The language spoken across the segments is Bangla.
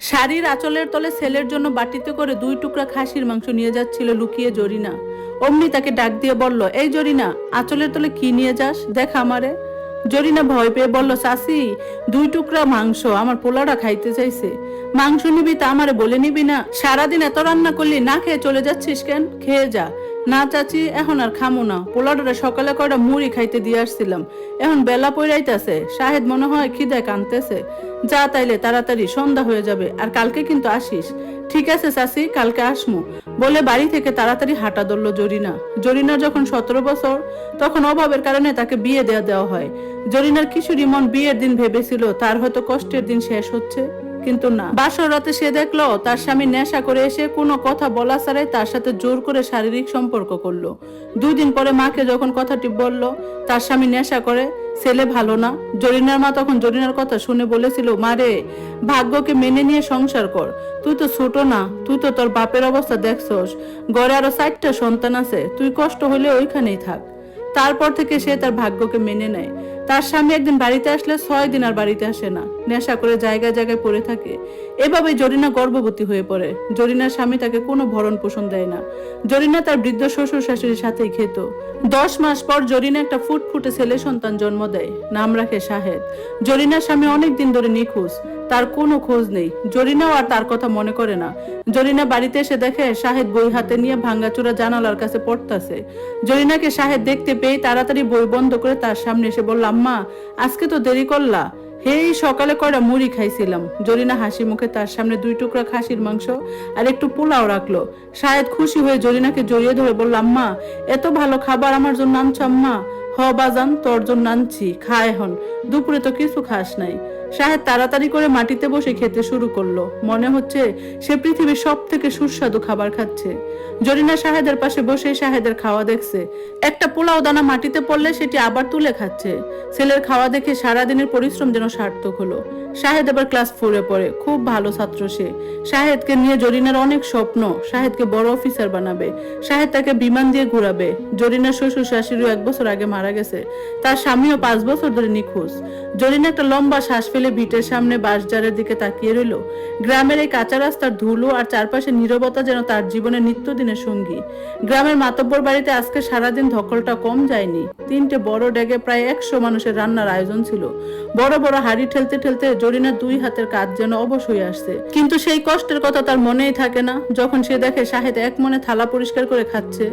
শাড়ির আঁচলের তলে ছেলের জন্য বাটিতে করে 2 টুকরা খাসির মাংস নিয়ে যাচ্ছিল লুকিয়ে জরিনা। অমনি তাকে ডাক দিয়ে বলল, এই জরিনা, আঁচলের তলে কি নিয়ে যাস, দেখ আমারে। জরিনা ভয় পেয়ে বলল, চাচি, 2 টুকরা মাংস, আমার পোলাটা খাইতে চাইছে। মাংস নিবি তা আমারে বলে নিবি না? সারাদিন এত রান্না করলি, না খেয়ে চলে যাচ্ছিস কেন? খেয়ে যা। না চাচি, এখন আর খামো না, পোলাটা সকালে কয়টা মুড়ি খাইতে দিয়ে আসছিলাম, এখন বেলা পইরাইতেছে, শাহেদ মনে হয় খিদায় কানতেছে। যা তাইলে তাড়াতাড়ি, সন্ধ্যা হয়ে যাবে, আর কালকে কিন্তু আসিস। ঠিক আছে চাচি, কালকে আসমু, বলে বাড়ি থেকে তাড়াতাড়ি হাঁটা ধরলো জরিনা। জরিনার যখন 17 বছর, তখন অভাবের কারণে তাকে বিয়ে দেওয়া হয়। জরিনার কিশোরী মন বিয়ের দিন ভেবেছিল তার হয়তো কষ্টের দিন শেষ হচ্ছে, কিন্তু না। বাসর রাতে সে দেখলো তার স্বামী নেশা করে এসে কোনো কথা বলা ছাড়াই তার সাথে জোর করে শারীরিক সম্পর্ক করলো। 2 দিন পরে মাকে যখন কথাটি বলল তার স্বামী নেশা করে, ছেলে ভালো না। জরিনার মা তখন জরিনার কথা শুনে বলেছিল, মারে, ভাগ্যকে মেনে নিয়ে সংসার কর, তুই তো ছোট না, তুই তো তোর বাপের অবস্থা দেখছস, ঘরে আরো 4টা সন্তান আছে, তুই কষ্ট হলে ওইখানেই থাক। তারপর থেকে সে তার ভাগ্যকে মেনে নেয়। তার স্বামী একদিন বাড়িতে আসলে 6 দিন আর বাড়িতে আসে না, নেশা করে জায়গায় জায়গায় পড়ে থাকে। এভাবে জরিনা গর্ভবতী হয়ে পড়ে। জরিনার স্বামী তাকে কোনো ভরণ পোষণ দেয় না। জরিনা তার বৃদ্ধ শ্বশুর শাশুড়ির সাথেই খেত। 10 মাস পর জরিনা একটা ফুটফুটে ছেলে সন্তান জন্ম দেয়, নাম রাখে শাহেদ। জরিনার স্বামী অনেকদিন ধরে নিখোঁজ, তার কোনো খোঁজ নেই। জরিনাও আর তার কথা মনে করে না। জরিনা বাড়িতে এসে দেখে শাহেদ বই হাতে নিয়ে ভাঙ্গাচোরা জানালার কাছে পড়তাছে। জরিনাকে শাহেদ দেখতে পেয়ে তাড়াতাড়ি বই বন্ধ করে তার সামনে এসে বলল, আম্মা, আজকে তো দেরি করলা, হেই সকালে কয়টা মুড়ি খাইছিলাম। জরিনা হাসি মুখে তার সামনে 2 টুকরা খাসির মাংস আর একটু পোলাও রাখলো। শাহেদ খুশি হয়ে জরিনাকে জড়িয়ে ধরে বলল, আম্মা, এত ভালো খাবার আমার জন্য আনছো আম্মা? হ বাজান, তোর জন্য আনছি, খা এখন, দুপুরে তো কিছু খাস নাই। শাহেদ তাড়াতাড়ি করে মাটিতে বসে খেতে শুরু করলো, মনে হচ্ছে সে পৃথিবীর সব থেকে সুস্বাদু খাবার খাচ্ছে। জরিনা শাহেদের পাশে বসে শাহেদের খাওয়া দেখছে। একটা পোলাও দানা মাটিতে পড়লে সেটি আবার তুলে খাচ্ছে। ছেলের খাওয়া দেখে সারাদিনের পরিশ্রম যেন সার্থক হলো। শাহেদ এবার ক্লাস 4-এ পড়ে, খুব ভালো ছাত্র সে। শাহেদকে নিয়ে জরিনার অনেক স্বপ্ন, শাহেদকে বড় অফিসার বানাবে, শাহেদ তাকে বিমান দিয়ে ঘুরাবে। জরিনার শ্বশুর শাশুড়িও 1 বছর আগে মারা গেছে, তার স্বামীও 5 বছর ধরে নিখোঁজ। জরিনা একটা লম্বা শ্বাস ফেলে ভিটের সামনে বাঁশঝাড়ের দিকে তাকিয়ে রইল। গ্রামের এই কাঁচা রাস্তার ধুলো আর চারপাশে নীরবতা যেন তার জীবনের নিত্যদিনের সঙ্গী। গ্রামের মাতব্বর বাড়িতে আজকে সারাদিন ধকলটা কম যায়নি। 3টে বড় ডেগে প্রায় 100 মানুষের রান্নার আয়োজন ছিল। বড় বড় হাড়ি ঠেলতে ঠেলতে জরিনার 2 হাতের কাজ যেন অবশ হয়ে আসছে। কিন্তু সেই কষ্টের কথা তার মনেই থাকে না যখন সে দেখে শাহেদ এক মনে থালা পরিষ্কার করে খাচ্ছে।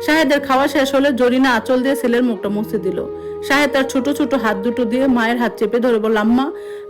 শাহেদের খাওয়া শেষ হলে জরিনা আঁচল দিয়ে ছেলের মুখটা মুছে দিল। শাহেদ তার ছোট ছোট হাত দুটো দিয়ে মায়ের হাত চেপে ধরে বলল, আম্মা,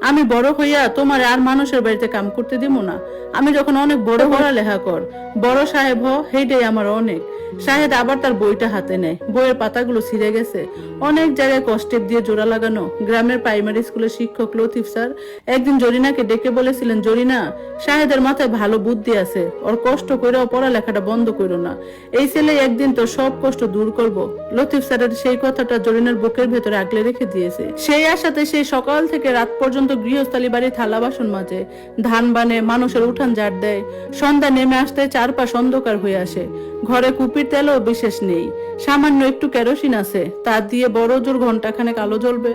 আমি বড় হইয়া তোমার আর মানুষের বাড়িতে কাম করতে দিব না। আমি যখন অনেক বড় পড়ালেখা কর, বড় সাহেব হ, সেইটাই আমার অনেক। শাহেদ আবার তার বইটা হাতে নেয়। বইয়ের পাতাগুলো ছিঁড়ে গেছে, অনেক জায়গায় কষ্টেপ দিয়ে জোড়া লাগানো। গ্রামের প্রাইমারি স্কুলের শিক্ষক লতিফ স্যার একদিন জরিনাকে ডেকে বলেছিলেন, জরিনা, শাহেদের মাথায় ভালো বুদ্ধি আছে, ওর কষ্ট করেও পড়ালেখাটা বন্ধ করো না, এই ছেলে একদিন তো সব কষ্ট দূর করব। লতিফ স্যারের সেই কথাটা জরিনার বুকের ভেতরে আগলে রেখে দিয়েছে। সেই আশাতে সেই সকাল থেকে রাত পর্যন্ত গৃহস্থালী বাড়ি থালা বাসন মাজে, ধান বানে, মানুষের উঠান ঝাড় দেয়। সন্ধ্যা নেমে আসতে চারপাশ অন্ধকার হয়ে আসে। ঘরে কুপির তেলও বিশেষ নেই, সামান্য একটু কেরোসিন আছে, তা দিয়ে বড় জোর ঘন্টাখানেক আলো জ্বলবে।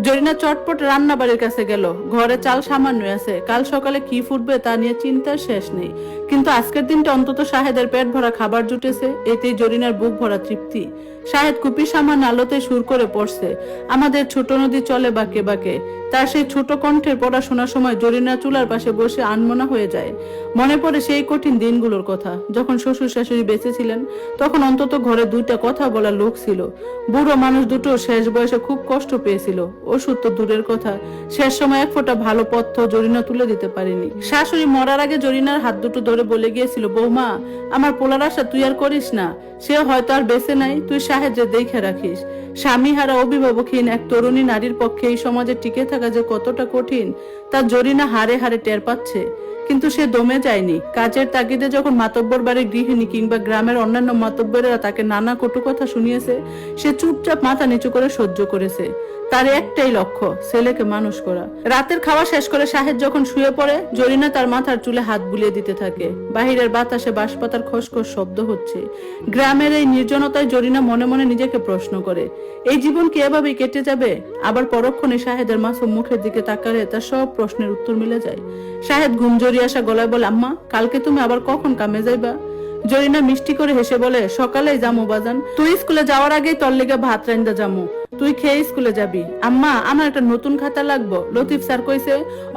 জরিনা চটপট রান্না বাড়ির কাছে গেল। ঘরে চাল সামান্য আছে, কাল সকালে কি ফুটবে তা নিয়ে চিন্তার শেষ নেই। কিন্তু আজকের দিনটা অন্তত শাহেদের পেট ভরা খাবার জুটেছে, এতেই জরিনার বুক ভরা তৃপ্তি। শাহেদ কুপি সামান্য আলোতে সুর করে পড়ছে, আমাদের ছোট নদী চলে বাঁকে বাঁকে। তার সেই ছোট কণ্ঠের পড়াশোনার সময় জরিনা চুলার পাশে বসে আনমনা হয়ে যায়। মনে পড়ে সেই কঠিন দিনগুলোর কথা, যখন শ্বশুর শাশুড়ি বেঁচে ছিলেন। তখন অন্তত ঘরে 2টা কথা বলার লোক ছিল। বুড়ো মানুষ দুটো শেষ বয়সে খুব কষ্ট পেয়েছিল, ওষুধ তো দূরের কথা, শেষ সময় এক ফোঁটা ভালো পথ্য জরিনা তুলে দিতে পারেনি। শাশুড়ি মরার আগে জরিনার হাত দুটো ধরে বলে গিয়েছিল, বৌমা, আমার পোলার আশা তুই আর করিস না, সে হয়তো আর বেঁচে নাই, তুই সাহায্যে দেখে রাখিস। স্বামী হারা অভিভাবকহীন এক তরুণী নারীর পক্ষে এই সমাজে টিকে থাকা যে কতটা কঠিন তা জরিনা হারে হারে টের পাচ্ছে। কিন্তু সে দমে যায়নি। কাজের তাগিদে যখন মাতব্বর বাড়ির গৃহিণী কিংবা গ্রামের অন্যান্য মাতব্বরেরা তাকে নানা কটু কথা শুনিয়েছে, সে চুপচাপ মাথা নিচু করে সহ্য করেছে। তার একটাই লক্ষ্য, ছেলেকে মানুষ করা। রাতের খাওয়া শেষ করে শাহেদ যখন শুয়ে পড়ে, জরিনা তার মাথার চুলে হাত বুলিয়ে দিতে থাকে। বাহিরের বাতাসে বাঁশপাতার খসখস শব্দ হচ্ছে। গ্রামের এই নির্জনতায় জরিনা মনে মনে নিজেকে প্রশ্ন করে, এই জীবন কি এভাবেই কেটে যাবে? আবার পরক্ষণে শাহেদের মাসুম মুখের দিকে তাকালে তার সব প্রশ্নের উত্তর মিলে যায়। শাহেদ ঘুম জড়িয়ে আসা গলায় বলে, আম্মা, কালকে তুমি আবার কখন কামে যাইবা? জরিনা মিষ্টি করে হেসে বলে, সকালেই যামু বাজান, তুই স্কুলে যাওয়ার আগেই তোর লেগে ভাত রাইন্দা যামু, তুই খেয়ে স্কুলে যাবি। আম্মা, আমার একটা নতুন খাতা লাগবো, লতিফ স্যার কইছে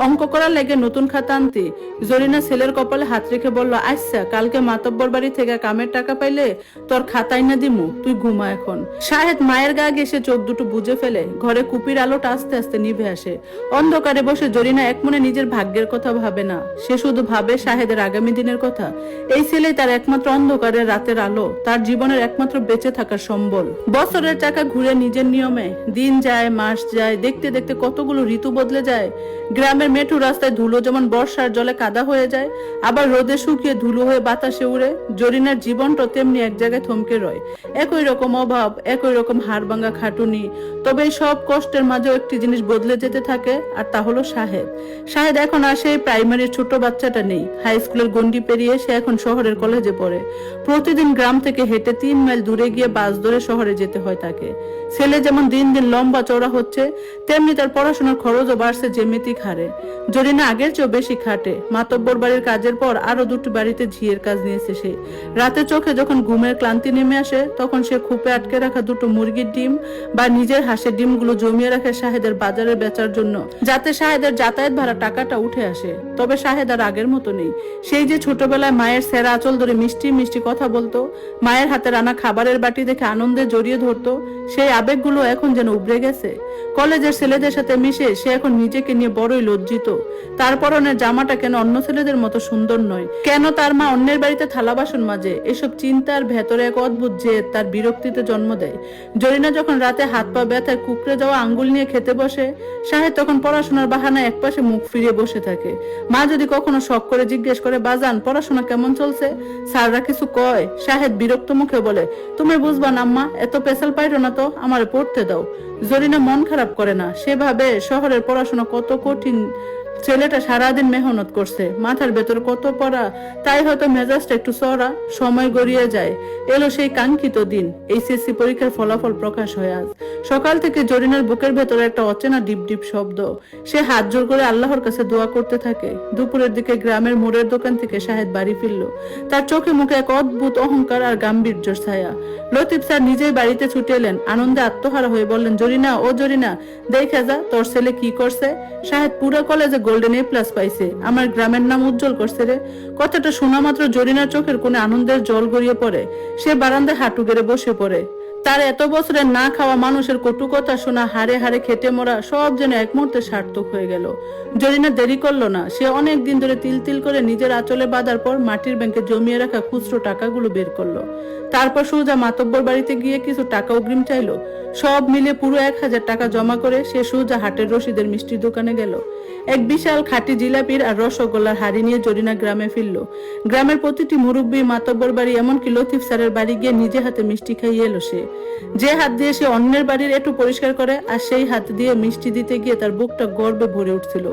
অঙ্ক করার লেগে নতুন খাতা আনতি। জরিনা ছেলের কপালে হাত রেখে বলল, আচ্ছা, কালকে মাতব্বর বাড়ি থেকে কামের টাকা পাইলে তোর খাতাই না দিমু, তুই ঘুমা এখন। শাহেদ মায়ের গা ঘেসে চোখ দুটো বুঝে ফেলে। ঘরে কুপির আলোটা আস্তে আস্তে নিভে আসে। অন্ধকারে বসে জরিনা এক মনে নিজের ভাগ্যের কথা ভাবে না, সে শুধু ভাবে শাহেদের আগামী দিনের কথা। এই ছেলেই তার একমাত্র অন্ধকারের রাতের আলো, তার জীবনের একমাত্র বেঁচে থাকার সম্বল। বছরের চাকা ঘুরে নিজের নিয়মে দিন যায়, মাস যায়, দেখতে দেখতে কতগুলো ঋতু বদলে যায়। গ্রামের মেঠু রাস্তায় ধুলো যেমন বর্ষার জলে কাদা হয়ে যায়, আবার রোদে শুকিয়ে ধুলো হয়ে বাতাসে উড়ে, জরিনার জীবনটা তেমনি এক জায়গায় থমকে রয়। একই রকম অভাব, একই রকম হাড়ভাঙ্গা খাটুনি। তবে এই সব কষ্টের মাঝেও একটি জিনিস বদলে যেতে থাকে, আর তা হলো শাহেদ। শাহেদ এখন আর সেই প্রাইমারির ছোট বাচ্চাটা নেই। হাই স্কুলের গন্ডি পেরিয়ে সে এখন শহরের কলেজে পড়ে। প্রতিদিন গ্রাম থেকে হেঁটে 3 মাইল দূরে গিয়ে বাস ধরে শহরে যেতে হয় তাকে। ছেলে যেমন দিন দিন লম্বা চওড়া হচ্ছে, তেমনি তার পড়াশোনার খরচও বাড়ছে জ্যামিতিক হারে। জরিনা আগের চেয়েও বেশি খাটে। মাতব্বর বাড়ির কাজের পর আরো 2টি বাড়িতে ঝিয়ের কাজ নিয়েছে সে। রাতে চোখে যখন ঘুমের ক্লান্তি নেমে আসে, তখন সে খুপে আটকে রাখা 2টো মুরগির ডিম বা নিজের হাঁসের ডিমগুলো জমিয়ে রাখে শাহেদের বাজারে বেচার জন্য, যাতে শাহেদের যাতায়াত ভাড়া টাকাটা উঠে আসে। তবে শাহেদ আর আগের মতো নেই। সেই যে ছোটবেলায় মায়ের সেরা আঁচল ধরে মিষ্টি মিষ্টি কথা বলতো, মায়ের হাতে রান্না খাবারের বাটি দেখে আনন্দে জড়িয়ে ধরতো, সেই আবেগগুলো এখন যেন উবড়ে গেছে। কলেজের ছেলেদের সাথে মিশে সে এখন নিজেকে নিয়ে বড়ই লজ্জিত। তার পরনের জামাটা কেন অন্য ছেলেদের মতো সুন্দর নয়? কেন তার মা অন্যের বাড়িতে থালা বাসন মাজে? এসব চিন্তার ভেতরে এক অদ্ভুত জেদ তার বিরক্তিতে জন্ম দেয়। জরিনা যখন রাতে হাত পা ব্যথায় কুকড়ে যাওয়া আঙ্গুল নিয়ে খেতে বসে, শাহেদ তখন পড়াশোনার বাহানায় একপাশে মুখ ফিরিয়ে বসে থাকে। মা যদি কখনো শখ করে জিজ্ঞেস করে, বাজান, পড়াশোনা কেমন চলছে? স্যাররা কিছু কয়? শাহেদ বিরক্ত মুখে বলে, তুমি বুঝবা না আম্মা, এত পেশাল পাইরো না তো, আমারে পড়তে দাও। জরিনা মন খারাপ করে না। সেভাবে শহরের পড়াশোনা কত কঠিন। ছেলেটা সারাদিন মেহনত করছে, মাথার ভেতর কত পড়া, তাই হয়তো মেজাজটা একটু চড়া। সময় গড়িয়ে যায়। এলো সেই কাঙ্ক্ষিত দিন। এইচএসসি পরীক্ষার ফলাফল প্রকাশ হয় আজ। সকাল থেকে জরিনার বুকের ভেতরে একটা অচেনা ডিপ ডিপ শব্দ। সে হাত জোর করে আল্লাহর কাছে দোয়া করতে থাকে। দুপুরের দিকে গ্রামের মোড়ের দোকান থেকে শাহেদ বাড়ি ফিরল। তার চোখে মুখে এক অদ্ভুত অহংকার আর গাম্ভীর্যের ছায়া। লতিফ স্যার নিজেই বাড়িতে ছুটে এলেন। আনন্দে আত্মহারা হয়ে বললেন, জরিনা, ও জরিনা, দেখে যা তোর ছেলে কি করছে। শাহেদ পুরো কলেজে গোল্ডেন A+ পাইছে, আমার গ্রামের নাম উজ্জ্বল করছে রে। কথাটা শোনা মাত্র জরিনার চোখের কোণে আনন্দের জল গড়িয়ে পড়ে। সে বারান্দায় হাঁটু গেড়ে বসে পড়ে। তার এত বছরের না খাওয়া মানুষের কটু কথা শোনা, হাড়ে হাড়ে খেটে মরা, সব যেন এক মুহূর্তে সার্থক হয়ে গেল। জরিনা দেরি করলো না। সে অনেক দিন ধরে তিল তিল করে নিজের আঁচলে বাঁধার পর মাটির ব্যাংকে জমিয়ে রাখা খুচরো টাকাগুলো বের করলো। তারপর সোজা মাতব্বর বাড়িতে গিয়ে কিছু টাকা অগ্রিম চাইলো। সব মিলে পুরো 1000 টাকা জমা করে সে সোজা হাটের রশিদের মিষ্টির দোকানে গেল। এক বিশাল খাঁটি জিলাপির আর রসগোল্লার হাড়ি নিয়ে জরিনা গ্রামে ফিরল। গ্রামের প্রতিটি মুরব্বী, মাতব্বর বাড়ি, এমনকি লতিফ স্যারের বাড়ি গিয়ে নিজে হাতে মিষ্টি খাইয়ে এলো সে। যে হাত দিয়ে সে অন্যের বাড়ির একটু পরিষ্কার করে, আর সেই হাত দিয়ে মিষ্টি দিতে গিয়ে তার বুকটা গর্বে ভরে উঠছিল।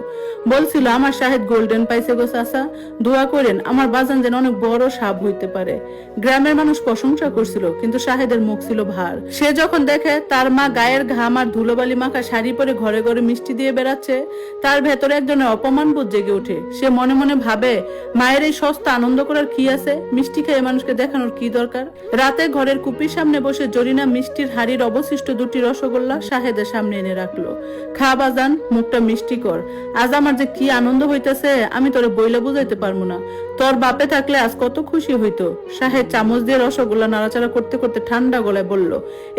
বলছিল, আমার শাহেদ গোল্ডেন পাইছে গো চাচা, দোয়া করেন আমার বাজান যেন অনেক বড় সাপ হইতে পারে। গ্রামের মানুষ প্রশংসা করছিল, কিন্তু শাহেদের মুখ ছিল ভার। সে যখন দেখে তার মা গায়ের ঘাম আর ধুলোবালি মাখা শাড়ি পরে ঘরে ঘরে মিষ্টি দিয়ে বেড়াচ্ছে, তার ভেতরে একজনের অপমান বোধ জেগে ওঠে। সে মনে মনে ভাবে, মায়ের এই সস্তা আনন্দ করার কি আছে? মিষ্টি খেয়ে মানুষকে দেখানোর কি দরকার? রাতে ঘরের কুপির সামনে বসে জরিনা মিষ্টির হাড়ির অবশিষ্ট 2টি রসগোল্লা শাহেদের সামনে এনে রাখলো। খা বাজান, মুখটা মিষ্টি কর। আজ আমার যে কি আনন্দ হইতেছে আমি তোরে বইলে বুঝাইতে পারবো না। তোর বাপে থাকলে আজ কত খুশি হইতো। শাহেদ চামচ দিয়ে রসগোল্লা নাড়াচাড়া করতে করতে ঠান্ডা গলায় বলল,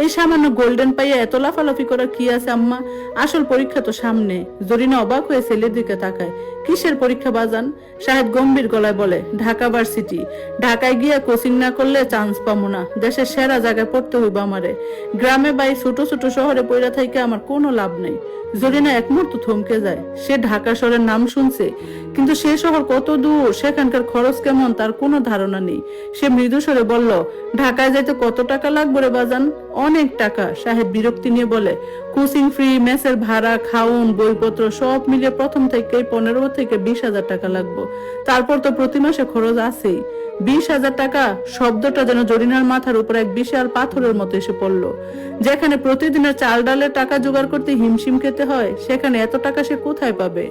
এই সামান্য গোল্ডেন পাইয়া এত লাফালাফি করার কি আছে আম্মা? আসল পরীক্ষা তো সামনে। জরিনা অবাক হয়েছে ছেলের দিকে তাকায়। কিসের পরীক্ষা বাজান? শাহেদ গম্ভীর গলায় বলে, ঢাকা ভার্সিটি। ঢাকায় গিয়ে কোচিং না করলে চান্স পাবো না। দেশের সেরা জায়গায় পড়তে হইব আমারে। গ্রামে বাই ছোট ছোট শহরে পড়া থেকে আমার কোনো লাভ নেই। জরিনা এক মুহূর্ত থমকে যায়। সে ঢাকা শহরের নাম শুনছে, কিন্তু সে শহর কত দূর, সেখানকার খরচ কেমন তার কোনো ধারণা নেই। সে মৃদু স্বরে বলল, ঢাকায় যাইতে কত টাকা লাগবে রে বাজান? অনেক টাকা। সাহেব বিরক্তি নিয়ে বলে, কোচিং ফ্রি, মেসের ভাড়া, খাউন, বইপত্র সব মিলিয়ে প্রথম থেকে 15 থেকে 20,000 টাকা লাগবে। তারপর তো প্রতি মাসে খরচ আছেই। 20,000 টাকা শব্দটা যেন জরিনার মাথার উপর এক বিশাল পাথরের মতো এসে পড়লো। যেখানে প্রতিদিনের চাল ডালের টাকা জোগাড় করতে হিমশিম খেতে হয়, সেখানে এত টাকা সে কোথায় পাবে?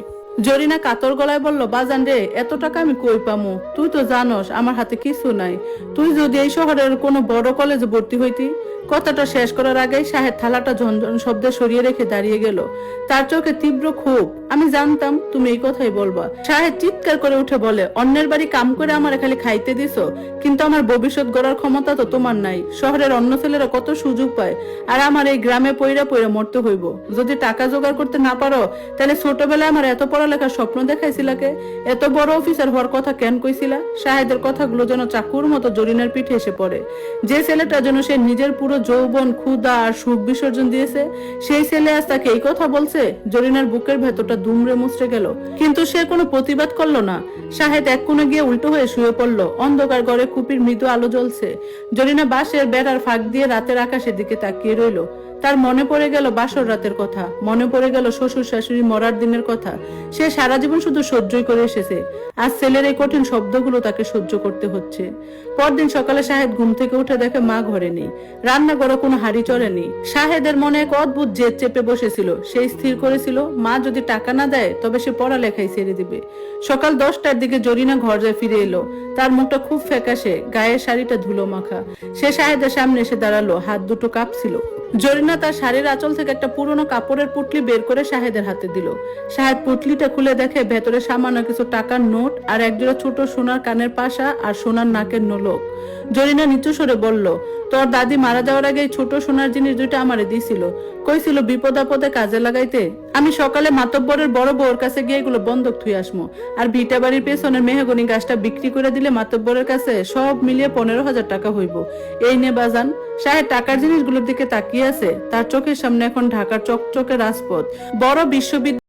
জরিনা কাতর গলায় বলল, বাজান রে, এত টাকা আমি কই পামু? তুই তো জানোস আমার হাতে কিছু নাই। তুই যদি এই শহরের কোনো বড় কলেজে ভর্তি হইতি। কথাটা শেষ করার আগেই শাহেদ থালাটা ঝনঝন শব্দে সরিয়ে রেখে দাঁড়িয়ে গেল। তার চোখে তীব্র ক্ষোভ। আমি জানতাম তুমি এই কথাই বলবা। শাহেদ চিৎকার করে উঠে বলে, অন্যের বাড়ি কাম করে আমার খালি খাইতে দিছো, কিন্তু আমার ভবিষ্যৎ গড়ার ক্ষমতা তো তোমার নাই। শহরের অন্য ছেলেরা কত সুযোগ পায়, আর আমার এই গ্রামে পইরা পইরা মরতে হইব। যদি টাকা জোগাড় করতে না পারো, তাহলে ছোটবেলায় আমার এত পড়ালেখার স্বপ্ন দেখাইছিলাকে? এত বড় অফিসার হওয়ার কথা কেন কইছিলা? শাহেদের কথাগুলো যেন চাকুর মতো জরিনার পিঠে এসে পড়ে। যে ছেলেটা যেন সে নিজের পুরো যৌবন, ক্ষুধা আর সুখ বিসর্জন দিয়েছে, সেই ছেলে আজ তাকে এই কথা বলছে। জরিনার বুকের ভেতরটা দুমড়ে মুচড়ে গেল, কিন্তু সে কোনো প্রতিবাদ করলো না। শাহেদ এক কোণে গিয়ে উল্টো হয়ে শুয়ে পড়লো। অন্ধকার ঘরে কুপির মৃদু আলো জ্বলছে। জরিনা বাঁশের বেড়ার ফাঁক দিয়ে রাতের আকাশের দিকে তাকিয়ে রইল। তার মনে পড়ে গেল বাসর রাতের কথা, মনে পড়ে গেল শ্বশুর শাশুড়ি মরার দিনের কথা। সে সারা জীবন শুধু সহ্যই করে এসেছে, আজ ছেলের এই কঠিন শব্দগুলো তাকে সহ্য করতে হচ্ছে। পরদিন সকালে শাহেদ ঘুম থেকে উঠে দেখে মা ঘরে নেই, রান্নাঘরে কোনো হাড়ি চড়েনি। শাহেদের মনে এক অদ্ভুত জেদ চেপে বসেছিল। সে স্থির করেছিল, মা যদি টাকা না দেয় তবে সে পড়ালেখাই ছেড়ে দিবে। সকাল 10টার দিকে জরিনা ঘর যায় ফিরে এলো। তার মুখটা খুব ফ্যাকাশে, গায়ের শাড়িটা ধুলো মাখা। সে শাহেদের সামনে এসে দাঁড়ালো, হাত দুটো কাঁপছিল। জরিনা তার শাড়ির আঁচল থেকে একটা পুরনো কাপড়ের পুটলি বের করে শাহেদের হাতে দিল। শাহেদ পুটলিটা খুলে দেখে ভেতরে সামান্য কিছু টাকার নোট আর একজোড়া ছোট সোনার কানের পাশা আর সোনার নাকের নোলক। জরিনা নিচু স্বরে বলল, তোর দাদি মারা যাওয়ার আগে ছোট সোনার জিনিস দুইটা আমারে দিছিল, কইছিল বিপদ আপদে কাজে লাগাইতে। আমি সকালে মাতব্বরের বড় বউর কাছে গিয়ে এগুলো বন্ধক থুই আসমো, আর ভিটা বাড়ির পেছনের মেহগনি গাছটা বিক্রি করে দিলে মাতব্বরের কাছে সব মিলিয়ে 15,000 টাকা হইব। এই নে বাজান। শাহেদ টাকার জিনিসগুলোর দিকে তাকিয়ে আছে। তার চোখের সামনে এখন ঢাকার চকচকে রাজপথ, বড় বিশ্ববিদ্যালয়।